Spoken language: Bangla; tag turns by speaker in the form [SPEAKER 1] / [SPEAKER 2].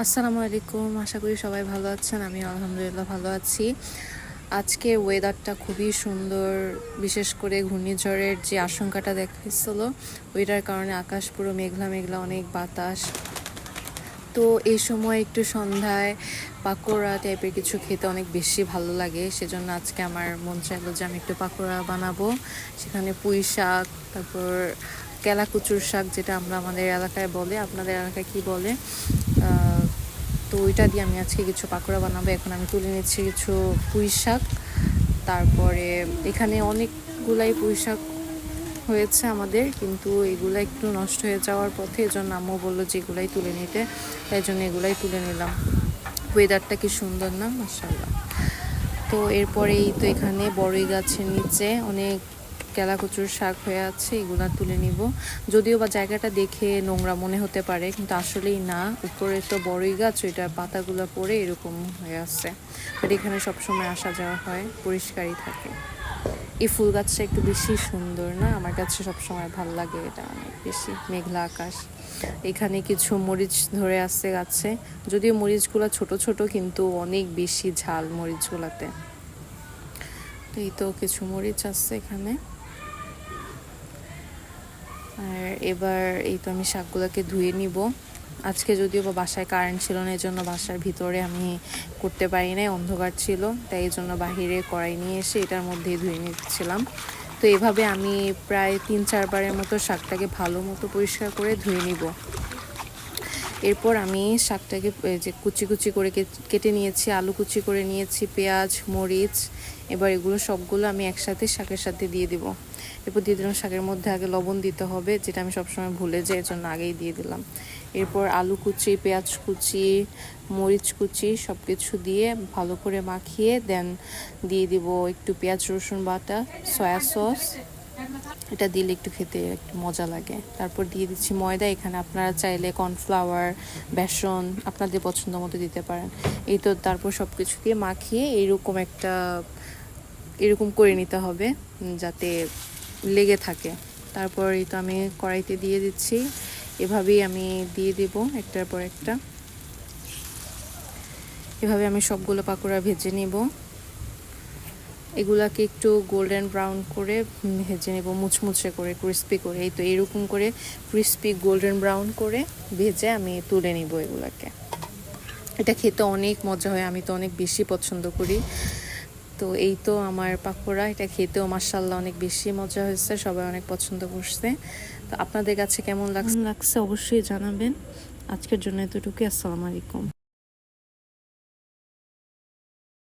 [SPEAKER 1] আসসালামু আলাইকুম। আশা করি সবাই ভালো আছেন। আমি আলহামদুলিল্লাহ ভালো আছি। আজকে ওয়েদারটা খুবই সুন্দর, বিশেষ করে ঘূর্ণিঝড়ের যে আশঙ্কাটা দেখাচ্ছিল ওইটার কারণে আকাশ পুরো মেঘলা মেঘলা, অনেক বাতাস। তো এই সময় একটু সন্ধ্যায় পাকোড়া টাইপের কিছু খেতে অনেক বেশি ভালো লাগে, সেজন্য আজকে আমার মন চাইলো যে আমি একটু পাকোড়া বানাবো। সেখানে পুঁই শাক, তারপর কেলাকুচুর শাক, যেটা আমরা আমাদের এলাকায় বলে, আপনাদের এলাকায় কি বলে, তো ওইটা দিয়ে আমি আজকে কিছু পাকোড়া বানাবো। এখন আমি তুলে নিচ্ছি কিছু পুঁই শাক। তারপরে এখানে অনেকগুলাই পুঁই শাক হয়েছে আমাদের, কিন্তু এগুলো একটু নষ্ট হয়ে যাওয়ার পথে, এজন্য আম্মু বললো যে এগুলাই তুলে নিতে, তাই জন্য এগুলাই তুলে নিলাম। ওয়েদারটা কি সুন্দর না, মাশাআল্লাহ। তো এরপরেই তো এখানে বড়ই গাছের নিচে অনেক কেলাকুচুর শাক হয়ে আছে, এগুলা তুলে নিব। যদিও বা জায়গাটা দেখে নোংরা মনে হতে পারে, কিন্তু আসলেই না, উপরে তো বড়ই গাছ, ওইটার পাতাগুলো পড়ে এরকম হয়ে আছে। বাট এখানে সবসময় আসা যাওয়া হয়, পরিষ্কারই থাকে। এই ফুল গাছটা একটু বেশি সুন্দর না, আমার কাছে সবসময় ভালো লাগে এটা অনেক বেশি। মেঘলা আকাশ। এখানে কিছু মরিচ ধরে আছে গাছে, যদিও মরিচগুলো ছোট ছোট, কিন্তু অনেক বেশি ঝাল মরিচগুলাতে। তো এই তো কিছু মরিচ আছে এখানে। আর এবার এই তো আমি শাকগুলোকে ধুয়ে নিব। আজকে যদিও বা বাসায় কারেন্ট ছিল না, এই জন্য বাসার ভিতরে আমি করতে পারি নাই, অন্ধকার ছিল, তাই এই জন্য বাহিরে কড়াই নিয়ে এসে এটার মধ্যেই ধুয়ে নিচ্ছিলাম। তো এভাবে আমি প্রায় 3-4 বারের মতো শাকটাকে ভালো মতো পরিষ্কার করে ধুয়ে নিব। এরপর আমি শাকটাকে যে কুচি কুচি করে কেটে নিয়েছি, আলু কুচি করে নিয়েছি, পেঁয়াজ, মরিচ। এবার এগুলো সবগুলো আমি একসাথে শাকের সাথে দিয়ে দিব। এরপর দিয়ে দিলাম শাকের মধ্যে আগে লবণ দিতে হবে, যেটা আমি সবসময় ভুলে যাই, এর জন্য আগেই দিয়ে দিলাম। এরপর আলু কুচি, পেঁয়াজ কুচি, মরিচ কুচি সব কিছু দিয়ে ভালো করে মাখিয়ে দেন দিয়ে দিব একটু পেঁয়াজ রসুন বাটা, সয়া সস। এটা দিলে একটু খেতে একটু মজা লাগে। তারপর দিয়ে দিচ্ছি ময়দা। এখানে আপনারা চাইলে কর্নফ্লাওয়ার, বেসন আপনাদের পছন্দ মতো দিতে পারেন। এই তো তারপর সব কিছু দিয়ে মাখিয়ে এরকম করে নিতে হবে, যাতে লেগে থাকে। তারপর এই তো আমি কড়াইতে দিয়ে দিচ্ছি, এভাবেই আমি দিয়ে দেব একটার পর একটা। এভাবে আমি সবগুলো পাকোড়া ভেজে নিব। এগুলাকে একটু গোল্ডেন ব্রাউন করে ভেজে নেব, মুচমুচে করে, ক্রিস্পি করে। এই তো এরকম করে ক্রিস্পি গোল্ডেন ব্রাউন করে ভেজে আমি তুলে নিব এগুলাকে। এটা খেতে অনেক মজা হয়, আমি তো অনেক বেশি পছন্দ করি। তো এই তো আমার পাকোড়া, এটা খেতেও মাশাআল্লাহ অনেক বেশি মজা হয়েছে, সবাই অনেক পছন্দ করছে। তো আপনাদের কাছে কেমন লাগছে অবশ্যই জানাবেন। আজকের জন্য এতটুকুই। আসসালামু আলাইকুম।